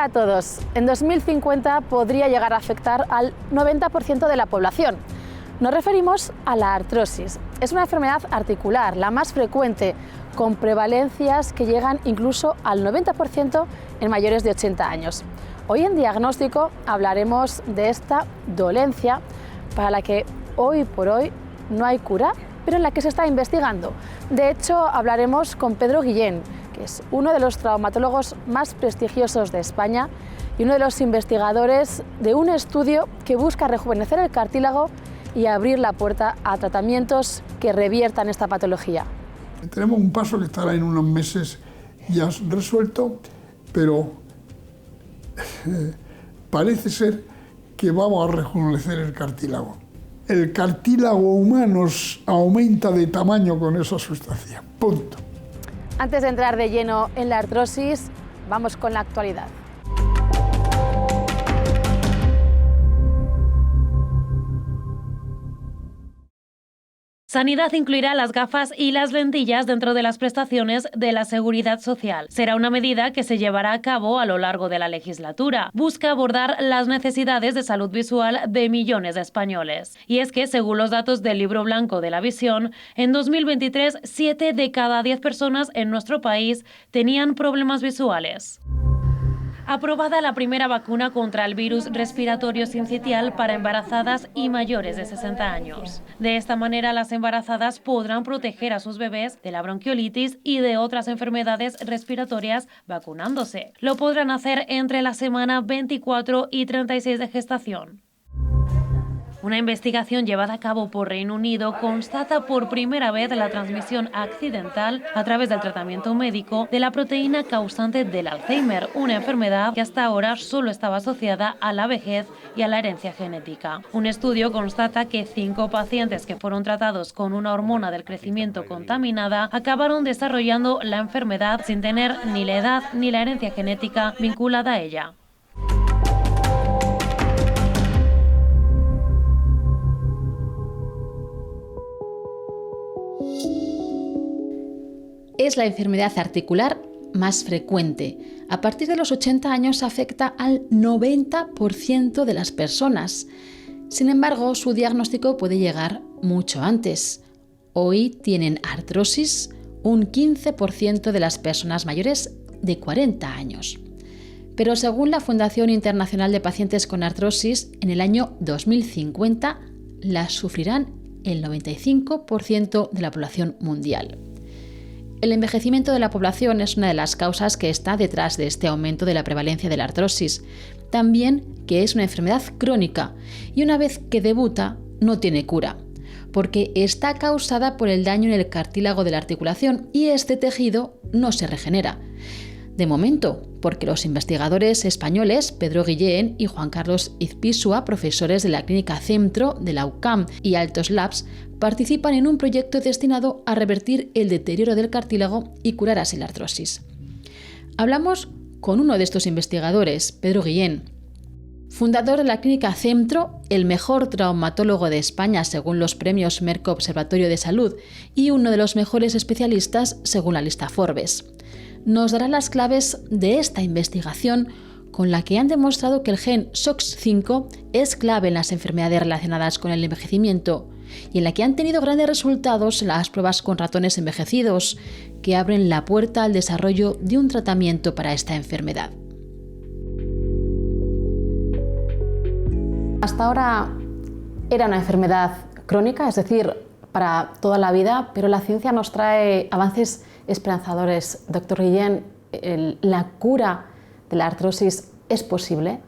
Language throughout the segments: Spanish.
a todos. En 2050 podría llegar a afectar al 90% de la población. Nos referimos a la artrosis. Es una enfermedad articular, la más frecuente, con prevalencias que llegan incluso al 90% en mayores de 80 años. Hoy en Diagnóstico hablaremos de esta dolencia para la que hoy por hoy no hay cura, pero en la que se está investigando. De hecho, hablaremos con Pedro Guillén, que es uno de los traumatólogos más prestigiosos de España y uno de los investigadores de un estudio que busca rejuvenecer el cartílago y abrir la puerta a tratamientos que reviertan esta patología. Tenemos un paso que estará en unos meses ya resuelto, pero parece ser que vamos a rejuvenecer el cartílago. El cartílago humano aumenta de tamaño con esa sustancia. Punto. Antes de entrar de lleno en la artrosis, vamos con la actualidad. Sanidad incluirá las gafas y las lentillas dentro de las prestaciones de la Seguridad Social. Será una medida que se llevará a cabo a lo largo de la legislatura. Busca abordar las necesidades de salud visual de millones de españoles. Y es que, según los datos del Libro Blanco de la Visión, en 2023, 7 de cada 10 personas en nuestro país tenían problemas visuales. Aprobada la primera vacuna contra el virus respiratorio sincitial para embarazadas y mayores de 60 años. De esta manera, las embarazadas podrán proteger a sus bebés de la bronquiolitis y de otras enfermedades respiratorias vacunándose. Lo podrán hacer entre la semana 24 y 36 de gestación. Una investigación llevada a cabo por Reino Unido constata por primera vez la transmisión accidental a través del tratamiento médico de la proteína causante del Alzheimer, una enfermedad que hasta ahora solo estaba asociada a la vejez y a la herencia genética. Un estudio constata que 5 pacientes que fueron tratados con una hormona del crecimiento contaminada acabaron desarrollando la enfermedad sin tener ni la edad ni la herencia genética vinculada a ella. Es la enfermedad articular más frecuente. A partir de los 80 años afecta al 90% de las personas. Sin embargo, su diagnóstico puede llegar mucho antes. Hoy tienen artrosis un 15% de las personas mayores de 40 años. Pero según la Fundación Internacional de Pacientes con Artrosis, en el año 2050 las sufrirán el 95% de la población mundial. El envejecimiento de la población es una de las causas que está detrás de este aumento de la prevalencia de la artrosis. También que es una enfermedad crónica y una vez que debuta no tiene cura, porque está causada por el daño en el cartílago de la articulación y este tejido no se regenera. De momento, porque los investigadores españoles Pedro Guillén y Juan Carlos Izpisua, profesores de la Clínica Centro de la UCAM y Altos Labs, participan en un proyecto destinado a revertir el deterioro del cartílago y curar así la artrosis. Hablamos con uno de estos investigadores, Pedro Guillén, fundador de la Clínica Centro, el mejor traumatólogo de España según los premios Merck Observatorio de Salud y uno de los mejores especialistas según la lista Forbes. Nos dará las claves de esta investigación con la que han demostrado que el gen SOX5 es clave en las enfermedades relacionadas con el envejecimiento y en la que han tenido grandes resultados las pruebas con ratones envejecidos que abren la puerta al desarrollo de un tratamiento para esta enfermedad. Hasta ahora era una enfermedad crónica, es decir, para toda la vida, pero la ciencia nos trae avances esperanzadores. Doctor Guillén, ¿la cura de la artrosis es posible?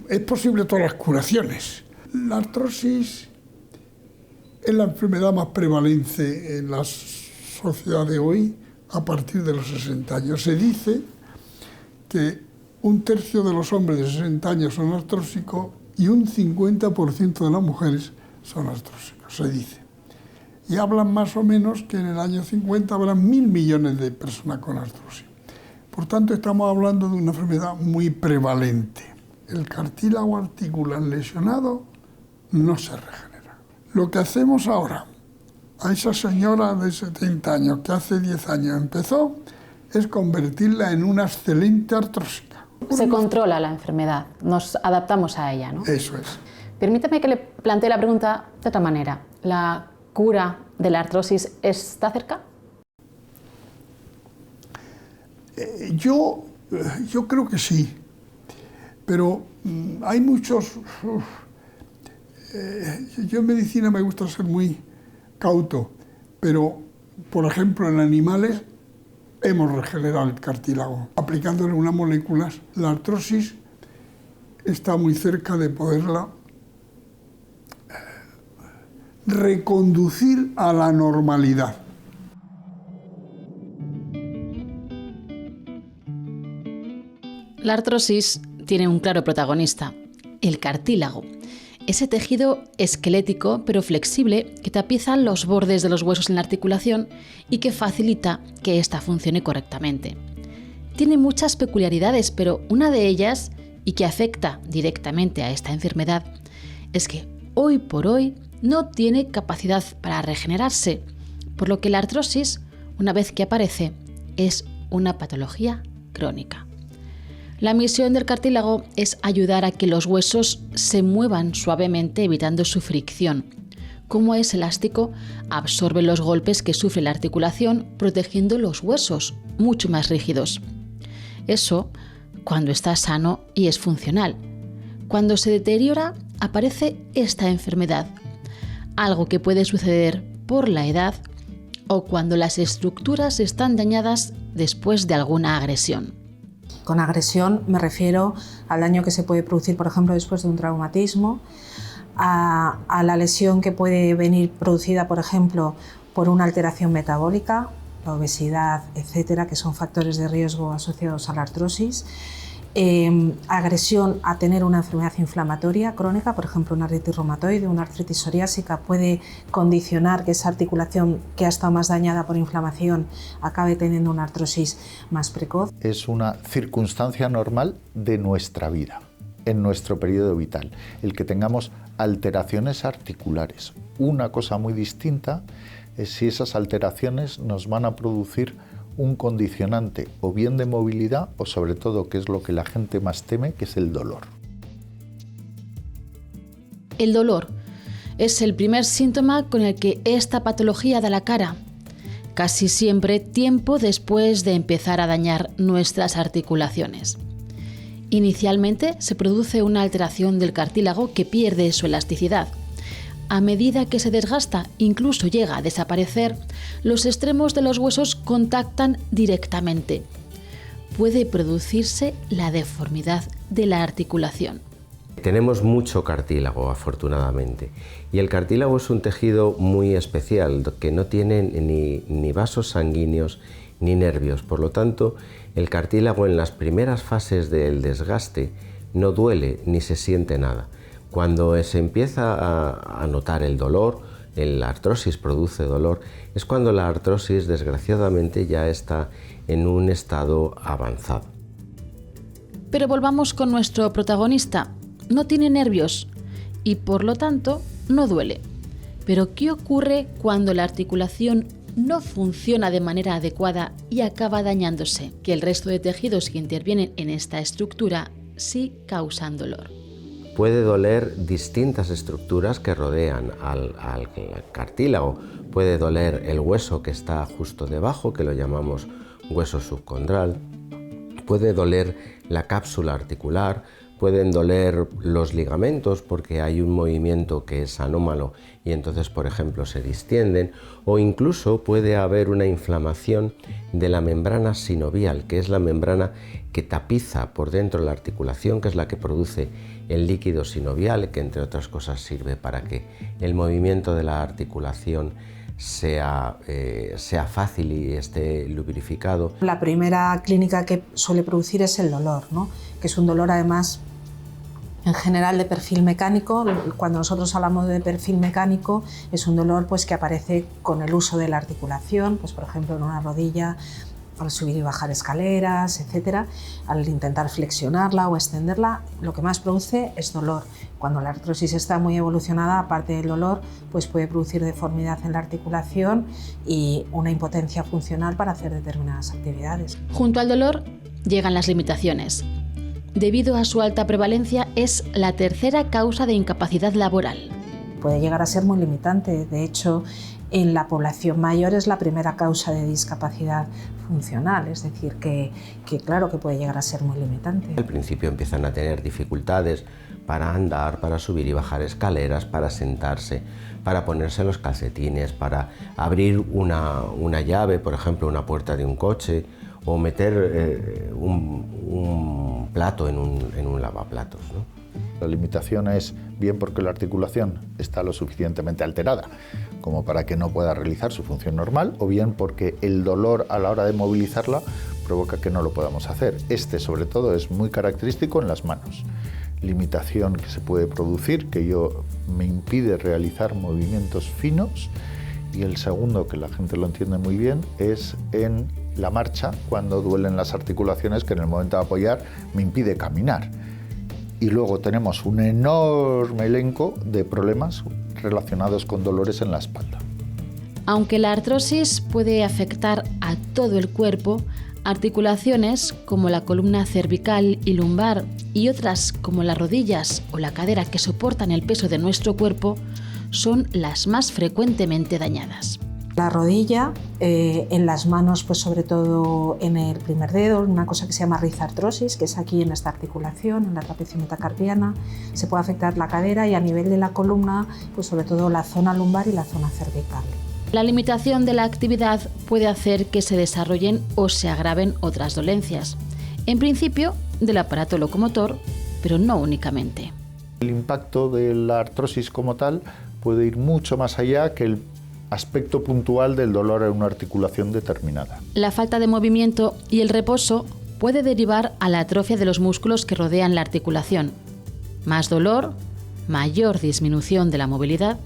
Es posible todas las curaciones. La artrosis es la enfermedad más prevalente en la sociedad de hoy a partir de los 60 años. Se dice que 1/3 de los hombres de 60 años son artrósicos y un 50% de las mujeres son artrósicos, se dice. Y hablan más o menos que en el año 50 habrá 1.000 millones de personas con artrosis. Por tanto, estamos hablando de una enfermedad muy prevalente. El cartílago articular lesionado no se regenera. Lo que hacemos ahora, a esa señora de 70 años que hace 10 años empezó, es convertirla en una excelente artrósica. Se controla la enfermedad, nos adaptamos a ella, ¿no? Eso es. Permíteme que le plantee la pregunta de otra manera. ¿La cura de la artrosis está cerca? Yo creo que sí, pero hay muchos... yo en medicina me gusta ser muy cauto, pero, por ejemplo, en animales hemos regenerado el cartílago. Aplicándole unas moléculas, la artrosis está muy cerca de poderla reconducir a la normalidad. La artrosis tiene un claro protagonista, el cartílago. Ese tejido esquelético pero flexible que tapiza los bordes de los huesos en la articulación y que facilita que ésta funcione correctamente. Tiene muchas peculiaridades, pero una de ellas, y que afecta directamente a esta enfermedad, es que hoy por hoy no tiene capacidad para regenerarse, por lo que la artrosis, una vez que aparece, es una patología crónica. La misión del cartílago es ayudar a que los huesos se muevan suavemente evitando su fricción. Como es elástico, absorbe los golpes que sufre la articulación, protegiendo los huesos, mucho más rígidos. Eso cuando está sano y es funcional. Cuando se deteriora, aparece esta enfermedad, algo que puede suceder por la edad o cuando las estructuras están dañadas después de alguna agresión. Con agresión me refiero al daño que se puede producir, por ejemplo, después de un traumatismo, a la lesión que puede venir producida, por ejemplo, por una alteración metabólica, la obesidad, etcétera, que son factores de riesgo asociados a la artrosis. Agresión a tener una enfermedad inflamatoria crónica, por ejemplo una artritis reumatoide, una artritis psoriásica, puede condicionar que esa articulación que ha estado más dañada por inflamación acabe teniendo una artrosis más precoz. Es una circunstancia normal de nuestra vida, en nuestro periodo vital, el que tengamos alteraciones articulares. Una cosa muy distinta es si esas alteraciones nos van a producir un condicionante o bien de movilidad o sobre todo, que es lo que la gente más teme, que es el dolor. El dolor es el primer síntoma con el que esta patología da la cara, casi siempre tiempo después de empezar a dañar nuestras articulaciones. Inicialmente se produce una alteración del cartílago que pierde su elasticidad. A medida que se desgasta, incluso llega a desaparecer, los extremos de los huesos contactan directamente. Puede producirse la deformidad de la articulación. Tenemos mucho cartílago, afortunadamente, y el cartílago es un tejido muy especial, que no tiene ni vasos sanguíneos ni nervios. Por lo tanto, el cartílago en las primeras fases del desgaste no duele ni se siente nada. Cuando se empieza a notar el dolor, la artrosis produce dolor, es cuando la artrosis desgraciadamente ya está en un estado avanzado. Pero volvamos con nuestro protagonista. No tiene nervios y por lo tanto no duele. Pero ¿qué ocurre cuando la articulación no funciona de manera adecuada y acaba dañándose? Que el resto de tejidos que intervienen en esta estructura sí causan dolor. Puede doler distintas estructuras que rodean al cartílago. Puede doler el hueso que está justo debajo, que lo llamamos hueso subcondral. Puede doler la cápsula articular. Pueden doler los ligamentos porque hay un movimiento que es anómalo y entonces, por ejemplo, se distienden, o incluso puede haber una inflamación de la membrana sinovial, que es la membrana que tapiza por dentro la articulación, que es la que produce el líquido sinovial, que entre otras cosas sirve para que el movimiento de la articulación sea fácil y esté lubrificado. La primera clínica que suele producir es el dolor, ¿no? Que es un dolor además en general de perfil mecánico. Cuando nosotros hablamos de perfil mecánico es un dolor pues, que aparece con el uso de la articulación, pues, por ejemplo en una rodilla al subir y bajar escaleras, etcétera, al intentar flexionarla o extenderla, lo que más produce es dolor. Cuando la artrosis está muy evolucionada, aparte del dolor, pues puede producir deformidad en la articulación y una impotencia funcional para hacer determinadas actividades. Junto al dolor llegan las limitaciones. Debido a su alta prevalencia, es la tercera causa de incapacidad laboral. Puede llegar a ser muy limitante. De hecho, en la población mayor es la primera causa de discapacidad funcional, es decir, que claro que puede llegar a ser muy limitante. Al principio empiezan a tener dificultades para andar, para subir y bajar escaleras, para sentarse, para ponerse los calcetines, para abrir una llave, por ejemplo, una puerta de un coche, o meter un plato en un lavaplatos, ¿no? La limitación es bien porque la articulación está lo suficientemente alterada como para que no pueda realizar su función normal, o bien porque el dolor a la hora de movilizarla provoca que no lo podamos hacer. Sobre todo, es muy característico en las manos. Limitación que se puede producir, que me impide realizar movimientos finos. Y el segundo, que la gente lo entiende muy bien, es en la marcha, cuando duelen las articulaciones, que en el momento de apoyar me impide caminar. Y luego tenemos un enorme elenco de problemas relacionados con dolores en la espalda. Aunque la artrosis puede afectar a todo el cuerpo, articulaciones como la columna cervical y lumbar y otras como las rodillas o la cadera que soportan el peso de nuestro cuerpo son las más frecuentemente dañadas. La rodilla, en las manos, pues sobre todo en el primer dedo, una cosa que se llama rizartrosis, que es aquí en esta articulación, en la trapecio metacarpiana, se puede afectar la cadera, y a nivel de la columna, pues sobre todo la zona lumbar y la zona cervical. La limitación de la actividad puede hacer que se desarrollen o se agraven otras dolencias, en principio del aparato locomotor, pero no únicamente. El impacto de la artrosis como tal puede ir mucho más allá que el aspecto puntual del dolor en una articulación determinada. La falta de movimiento y el reposo puede derivar a la atrofia de los músculos que rodean la articulación. Más dolor, mayor disminución de la movilidad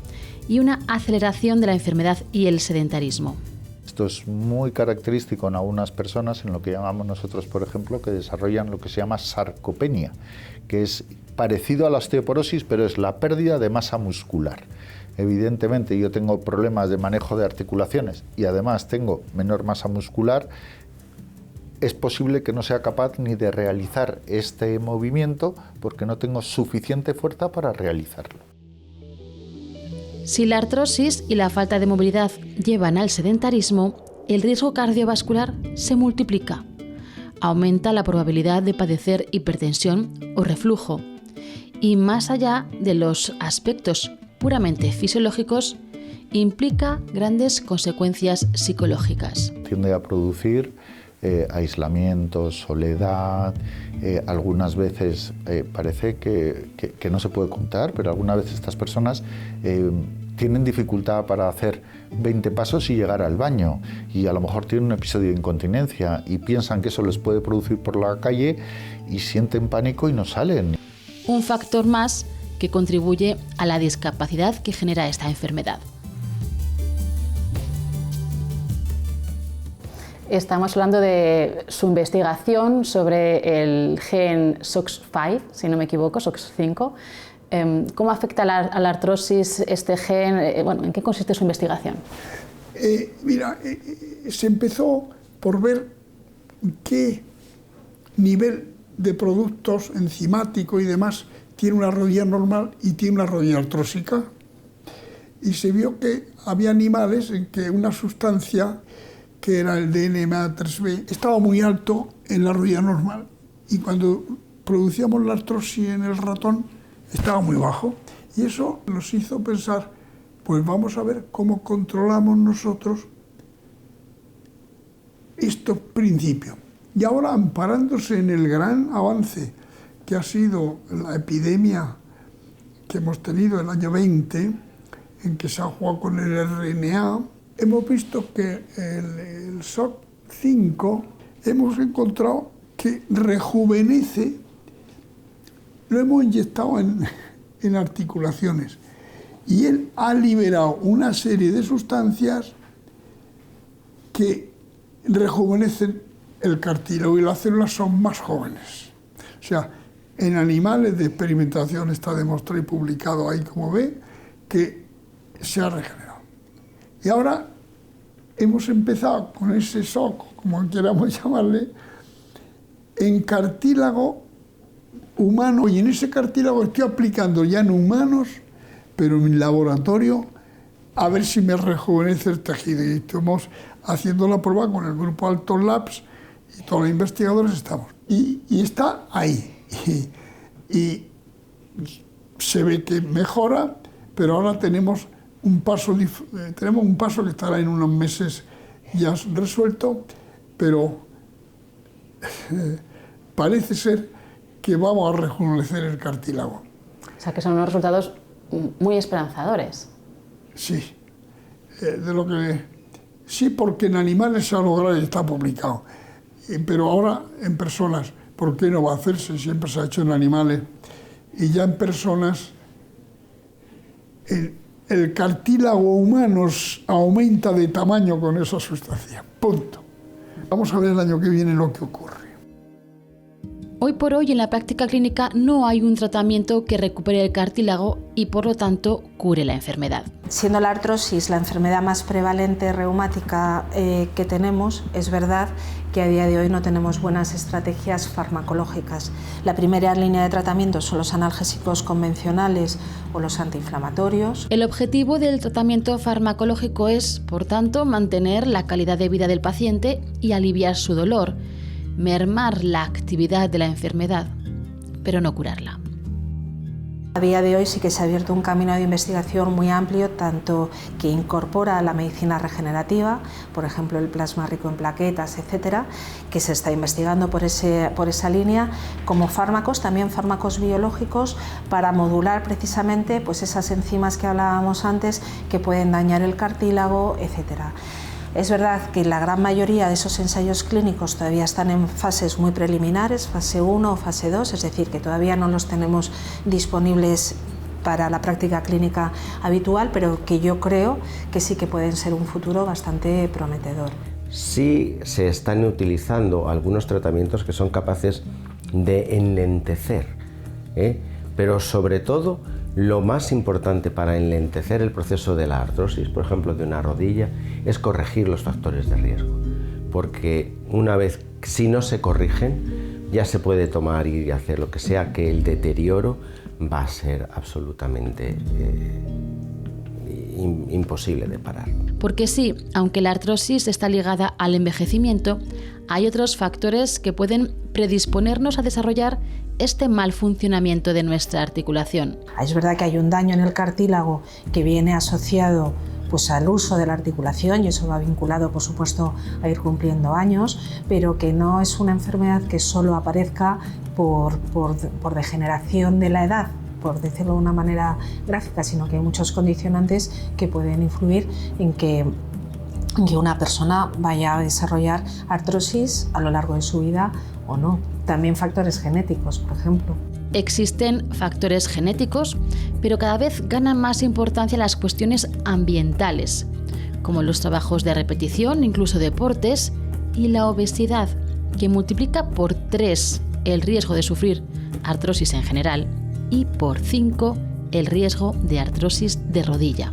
y una aceleración de la enfermedad y el sedentarismo. Esto es muy característico en algunas personas, en lo que llamamos nosotros, por ejemplo, que desarrollan lo que se llama sarcopenia, que es parecido a la osteoporosis, pero es la pérdida de masa muscular. Evidentemente, yo tengo problemas de manejo de articulaciones y además tengo menor masa muscular. Es posible que no sea capaz ni de realizar este movimiento porque no tengo suficiente fuerza para realizarlo. Si la artrosis y la falta de movilidad llevan al sedentarismo, el riesgo cardiovascular se multiplica. Aumenta la probabilidad de padecer hipertensión o reflujo. Y más allá de los aspectos puramente fisiológicos, implica grandes consecuencias psicológicas. Tiende a producir aislamiento, soledad, algunas veces parece que no se puede contar, pero algunas veces estas personas tienen dificultad para hacer 20 pasos y llegar al baño, y a lo mejor tienen un episodio de incontinencia y piensan que eso les puede producir por la calle y sienten pánico y no salen. Un factor más que contribuye a la discapacidad que genera esta enfermedad. Estamos hablando de su investigación sobre el gen SOX5, si no me equivoco, SOX5. ¿Cómo afecta a la artrosis este gen? ¿En qué consiste su investigación? Se empezó por ver qué nivel de productos enzimáticos y demás tiene una rodilla normal y tiene una rodilla artrósica. Y se vio que había animales en que una sustancia, que era el DNMA3B, estaba muy alto en la rodilla normal, y cuando producíamos la artrosis en el ratón estaba muy bajo. Y eso nos hizo pensar, pues vamos a ver cómo controlamos nosotros estos principios. Y ahora, amparándose en el gran avance que ha sido la epidemia que hemos tenido el año 20, en que se ha jugado con el RNA, hemos visto que el SOX5 hemos encontrado que rejuvenece, lo hemos inyectado en articulaciones, y él ha liberado una serie de sustancias que rejuvenecen el cartílago y las células son más jóvenes. O sea, en animales de experimentación está demostrado y publicado ahí, como ve, que se ha regenerado. Y ahora hemos empezado con ese shock, como queramos llamarle, en cartílago humano, y en ese cartílago estoy aplicando ya en humanos, pero en laboratorio, a ver si me rejuvenece el tejido. Y estamos haciendo la prueba con el grupo Alton Labs y todos los investigadores estamos. Y está ahí. Y se ve que mejora, pero ahora tenemos un paso que estará en unos meses ya resuelto, pero parece ser que vamos a rejuvenecer el cartílago. O sea, que son unos resultados muy esperanzadores. Sí, sí, porque en animales se ha logrado y está publicado, pero ahora en personas, ¿por qué no va a hacerse? Siempre se ha hecho en animales, y ya en personas el cartílago humano aumenta de tamaño con esa sustancia. Punto. Vamos a ver el año que viene lo que ocurre. Hoy por hoy en la práctica clínica no hay un tratamiento que recupere el cartílago y por lo tanto cure la enfermedad. Siendo la artrosis la enfermedad más prevalente reumática que tenemos, es verdad que a día de hoy no tenemos buenas estrategias farmacológicas. La primera línea de tratamiento son los analgésicos convencionales o los antiinflamatorios. El objetivo del tratamiento farmacológico es, por tanto, mantener la calidad de vida del paciente y aliviar su dolor, mermar la actividad de la enfermedad, pero no curarla. A día de hoy sí que se ha abierto un camino de investigación muy amplio, tanto que incorpora la medicina regenerativa, por ejemplo el plasma rico en plaquetas, etcétera, que se está investigando por esa línea, como fármacos, también fármacos biológicos, para modular precisamente pues esas enzimas que hablábamos antes que pueden dañar el cartílago, etcétera. Es verdad que la gran mayoría de esos ensayos clínicos todavía están en fases muy preliminares, fase 1 o fase 2, es decir, que todavía no los tenemos disponibles para la práctica clínica habitual, pero que yo creo que sí que pueden ser un futuro bastante prometedor. Sí se están utilizando algunos tratamientos que son capaces de enlentecer, pero sobre todo lo más importante para enlentecer el proceso de la artrosis, por ejemplo de una rodilla, es corregir los factores de riesgo, porque una vez, si no se corrigen, ya se puede tomar y hacer lo que sea, que el deterioro va a ser absolutamente imposible de parar. Porque sí, aunque la artrosis está ligada al envejecimiento, hay otros factores que pueden predisponernos a desarrollar este mal funcionamiento de nuestra articulación. Es verdad que hay un daño en el cartílago que viene asociado pues al uso de la articulación, y eso va vinculado por supuesto a ir cumpliendo años, pero que no es una enfermedad que solo aparezca por degeneración de la edad, por decirlo de una manera gráfica, sino que hay muchos condicionantes que pueden influir en que una persona vaya a desarrollar artrosis a lo largo de su vida o no. También factores genéticos, por ejemplo. Existen factores genéticos, pero cada vez ganan más importancia las cuestiones ambientales, como los trabajos de repetición, incluso deportes, y la obesidad, que multiplica por 3 el riesgo de sufrir artrosis en general y por 5 el riesgo de artrosis de rodilla.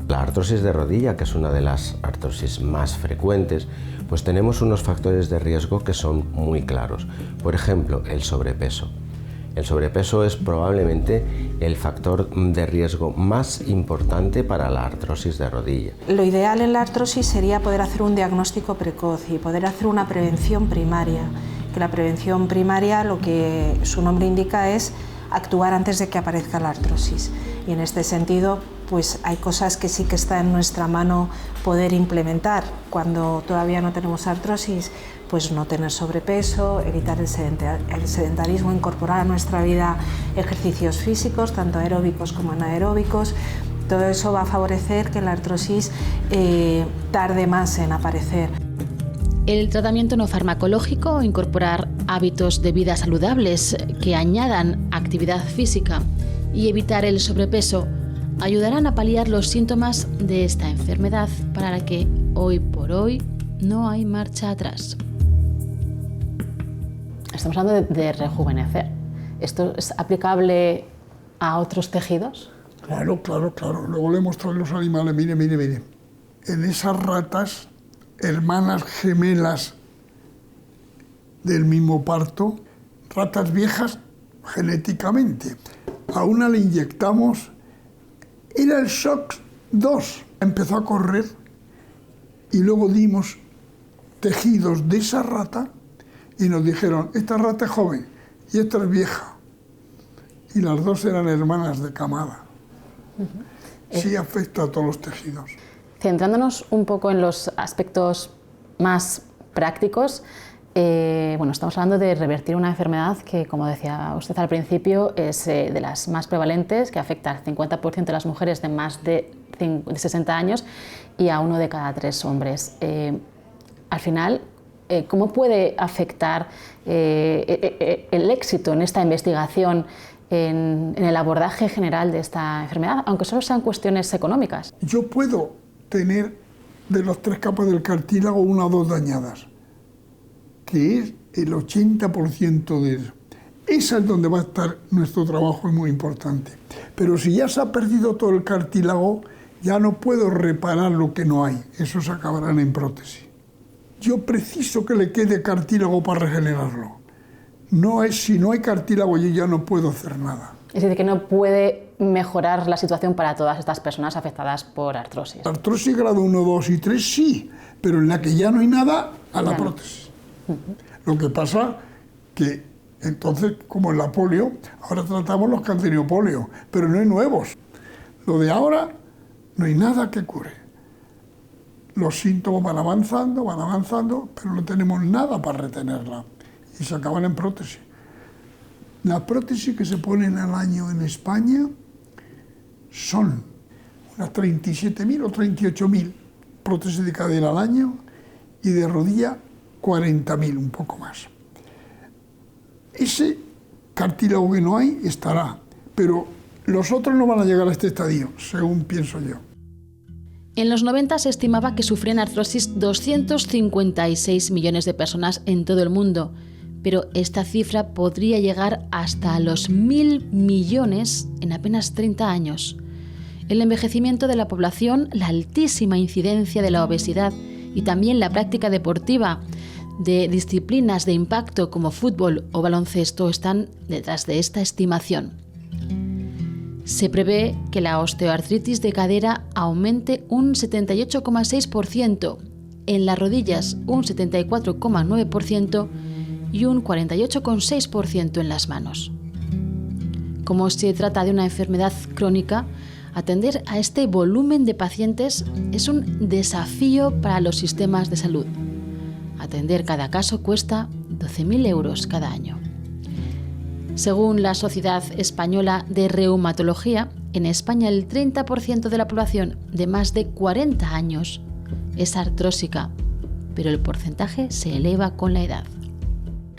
La artrosis de rodilla, que es una de las artrosis más frecuentes, pues tenemos unos factores de riesgo que son muy claros. Por ejemplo, el sobrepeso. El sobrepeso es probablemente el factor de riesgo más importante para la artrosis de rodilla. Lo ideal en la artrosis sería poder hacer un diagnóstico precoz y poder hacer una prevención primaria. Que la prevención primaria, lo que su nombre indica, es actuar antes de que aparezca la artrosis. Y en este sentido, pues hay cosas que sí que está en nuestra mano poder implementar cuando todavía no tenemos artrosis, pues no tener sobrepeso, evitar el sedentarismo, incorporar a nuestra vida ejercicios físicos, tanto aeróbicos como anaeróbicos. Todo eso va a favorecer que la artrosis tarde más en aparecer. El tratamiento no farmacológico, incorporar hábitos de vida saludables que añadan actividad física y evitar el sobrepeso ayudarán a paliar los síntomas de esta enfermedad para la que hoy por hoy no hay marcha atrás. Estamos hablando de rejuvenecer. ¿Esto es aplicable a otros tejidos? Claro. Luego le mostré a los animales, mire. En esas ratas, hermanas gemelas del mismo parto, ratas viejas genéticamente, a una le inyectamos, era el shock 2, empezó a correr y luego dimos tejidos de esa rata y nos dijeron, esta rata es joven y esta es vieja. Y las dos eran hermanas de camada. Sí afecta a todos los tejidos. Centrándonos un poco en los aspectos más prácticos, estamos hablando de revertir una enfermedad que, como decía usted al principio, es de las más prevalentes, que afecta al 50% de las mujeres de más de 60 años y a 1 de cada 3 hombres. Al final, ¿cómo puede afectar el éxito en esta investigación, en el abordaje general de esta enfermedad, aunque solo sean cuestiones económicas? Yo puedo tener de las 3 capas del cartílago 1 o 2 dañadas, que es el 80% de eso. Esa es donde va a estar nuestro trabajo, es muy importante. Pero si ya se ha perdido todo el cartílago, ya no puedo reparar lo que no hay. Eso se acabará en prótesis. Yo preciso que le quede cartílago para regenerarlo. Si no hay cartílago, yo ya no puedo hacer nada. Es decir, que no puede mejorar la situación para todas estas personas afectadas por artrosis. Artrosis grado 1, 2 y 3 sí, pero en la que ya no hay nada, a la prótesis. Lo que pasa que entonces, como en la polio, ahora tratamos los que han tenido polio, pero no hay nuevos. Lo de ahora, no hay nada que cure. Los síntomas van avanzando, pero no tenemos nada para retenerla. Y se acaban en prótesis. Las prótesis que se ponen al año en España son unas 37.000 o 38.000 prótesis de cadera al año y de rodilla 40.000, un poco más. Ese cartílago que no hay estará, pero los otros no van a llegar a este estadio, según pienso yo. En los 90 se estimaba que sufrían artrosis 256 millones de personas en todo el mundo, pero esta cifra podría llegar hasta los 1.000 millones en apenas 30 años. El envejecimiento de la población, la altísima incidencia de la obesidad y también la práctica deportiva de disciplinas de impacto como fútbol o baloncesto están detrás de esta estimación. Se prevé que la osteoartritis de cadera aumente un 78,6%, en las rodillas un 74,9% y un 48,6% en las manos. Como se trata de una enfermedad crónica, atender a este volumen de pacientes es un desafío para los sistemas de salud. Atender cada caso cuesta 12.000 euros cada año. Según la Sociedad Española de Reumatología, en España el 30% de la población de más de 40 años es artrósica, pero el porcentaje se eleva con la edad.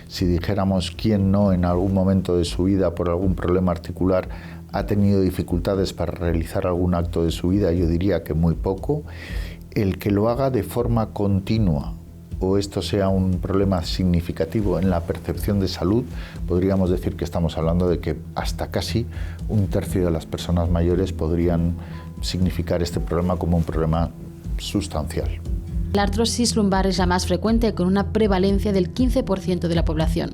Si dijéramos quién no en algún momento de su vida por algún problema articular ha tenido dificultades para realizar algún acto de su vida, yo diría que muy poco. El que lo haga de forma continua o esto sea un problema significativo en la percepción de salud, podríamos decir que estamos hablando de que hasta casi 1/3 de las personas mayores podrían significar este problema como un problema sustancial. La artrosis lumbar es la más frecuente, con una prevalencia del 15% de la población.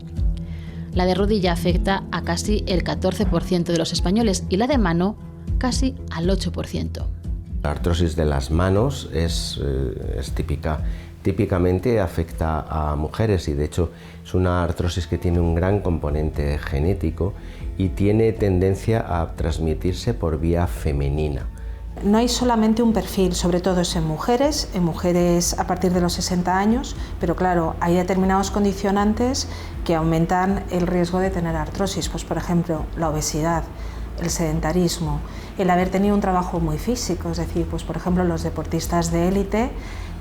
La de rodilla afecta a casi el 14% de los españoles y la de mano casi al 8%. La artrosis de las manos es típica. Típicamente afecta a mujeres y de hecho es una artrosis que tiene un gran componente genético y tiene tendencia a transmitirse por vía femenina. No hay solamente un perfil, sobre todo es en mujeres a partir de los 60 años, pero claro, hay determinados condicionantes que aumentan el riesgo de tener artrosis, pues por ejemplo la obesidad, el sedentarismo, el haber tenido un trabajo muy físico, es decir, pues por ejemplo los deportistas de élite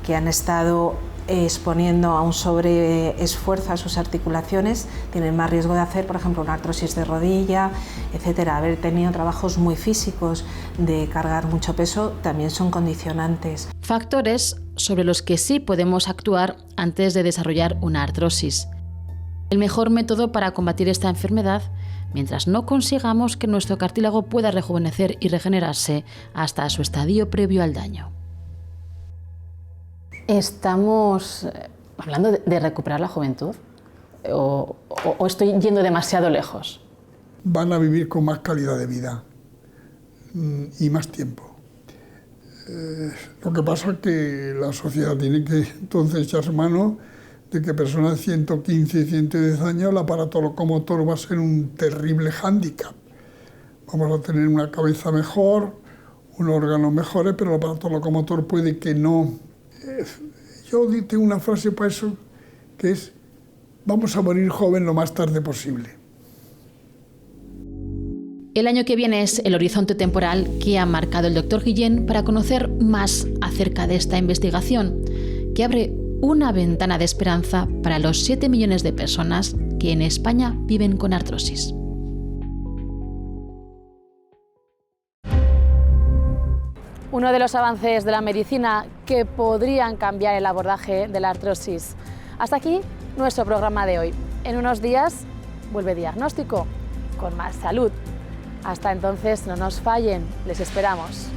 que han estado exponiendo a un sobreesfuerzo a sus articulaciones, tienen más riesgo de hacer, por ejemplo, una artrosis de rodilla, etcétera. Haber tenido trabajos muy físicos, de cargar mucho peso, también son condicionantes. Factores sobre los que sí podemos actuar antes de desarrollar una artrosis. El mejor método para combatir esta enfermedad, mientras no consigamos que nuestro cartílago pueda rejuvenecer y regenerarse hasta su estadio previo al daño. ¿Estamos hablando de recuperar la juventud? ¿O estoy yendo demasiado lejos? Van a vivir con más calidad de vida y más tiempo. Lo que pasa es que la sociedad tiene que entonces echarse mano de que personas de 115 y 110 años el aparato locomotor va a ser un terrible hándicap. Vamos a tener una cabeza mejor, unos órganos mejores, pero el aparato locomotor puede que no. Yo tengo una frase para eso que es: vamos a morir joven lo más tarde posible. El año que viene es el horizonte temporal que ha marcado el Dr. Guillén para conocer más acerca de esta investigación, que abre una ventana de esperanza para los 7 millones de personas que en España viven con artrosis. Uno de los avances de la medicina que podrían cambiar el abordaje de la artrosis. Hasta aquí nuestro programa de hoy. En unos días vuelve Diagnóstico con más salud. Hasta entonces no nos fallen, les esperamos.